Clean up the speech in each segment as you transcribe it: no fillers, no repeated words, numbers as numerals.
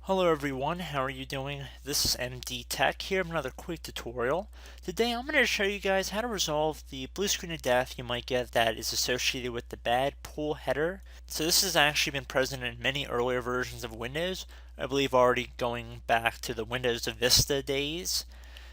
Hello everyone, how are you doing? This is MD Tech here with another quick tutorial. Today I'm going to show you guys how to resolve the blue screen of death you might get that is associated with the bad pool header. So this has actually been present in many earlier versions of Windows, I believe already going back to the Windows Vista days.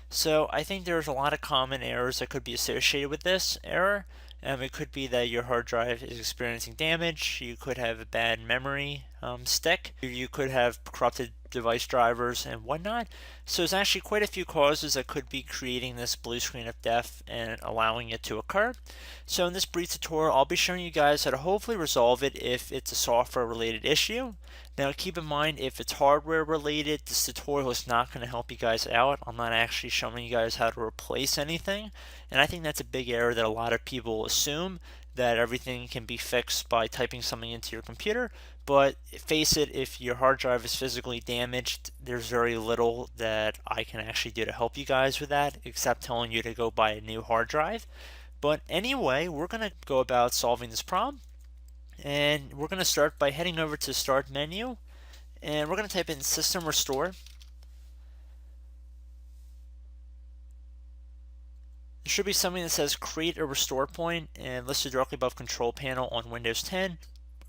So I think there's a lot of common errors that could be associated with this error. It could be that your hard drive is experiencing damage, you could have a bad memory stick, you could have corrupted device drivers and whatnot. So there's actually quite a few causes that could be creating this blue screen of death and allowing it to occur. So in this brief tutorial, I'll be showing you guys how to hopefully resolve it if it's a software related issue. Now keep in mind, if it's hardware related, this tutorial is not going to help you guys out. I'm not actually showing you guys how to replace anything. And I think that's a big error that a lot of people assume, that everything can be fixed by typing something into your computer. But face it, if your hard drive is physically damaged, there's very little that I can actually do to help you guys with that, except telling you to go buy a new hard drive. But anyway, we're going to go about solving this problem. And we're going to start by heading over to Start menu, and we're going to type in System Restore. There should be something that says Create a Restore Point, and listed directly above Control Panel on Windows 10.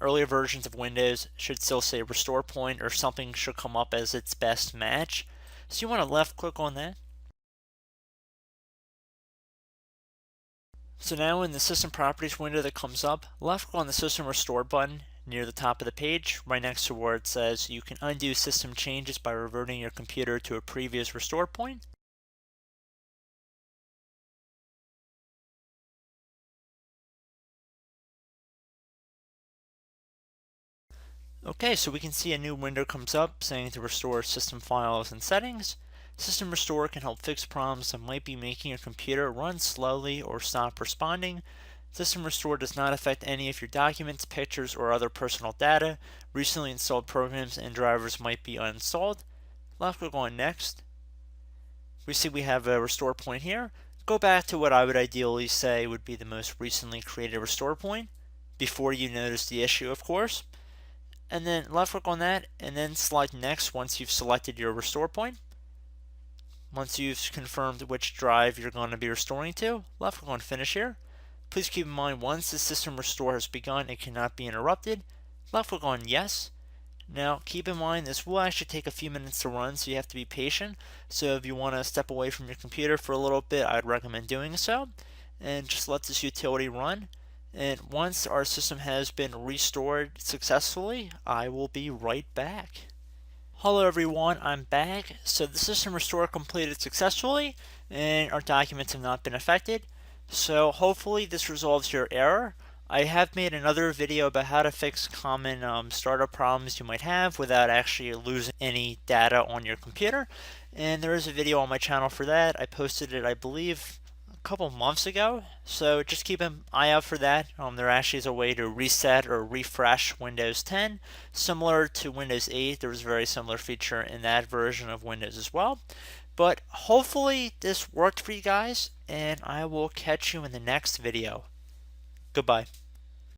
Earlier versions of Windows should still say Restore Point, or something should come up as its best match. So you want to left click on that. So now in the System Properties window that comes up, left click on the System Restore button near the top of the page, right next to where it says you can undo system changes by reverting your computer to a previous restore point. Okay, so we can see a new window comes up saying to restore system files and settings. System Restore can help fix problems that might be making your computer run slowly or stop responding. System Restore does not affect any of your documents, pictures, or other personal data. Recently installed programs and drivers might be uninstalled. Left click on Next. We see we have a restore point here. Go back to what I would ideally say would be the most recently created restore point, before you notice the issue, of course. And then left click on that, and then select Next once you've selected your restore point. Once you've confirmed which drive you're going to be restoring to, left click on Finish here. Please keep in mind, once the system restore has begun, it cannot be interrupted. Left click on Yes. Now keep in mind, this will actually take a few minutes to run, so you have to be patient. So if you want to step away from your computer for a little bit, I'd recommend doing so. And just let this utility run. And once our system has been restored successfully, I will be right back. Hello everyone, I'm back. So the system restore completed successfully, and our documents have not been affected. So hopefully this resolves your error. I have made another video about how to fix common startup problems you might have without actually losing any data on your computer. And there is a video on my channel for that. I posted it, I believe, couple months ago, so just keep an eye out for that. There actually is a way to reset or refresh Windows 10, similar to Windows 8. There was a very similar feature in that version of Windows as well. But hopefully this worked for you guys, and I will catch you in the next video. Goodbye.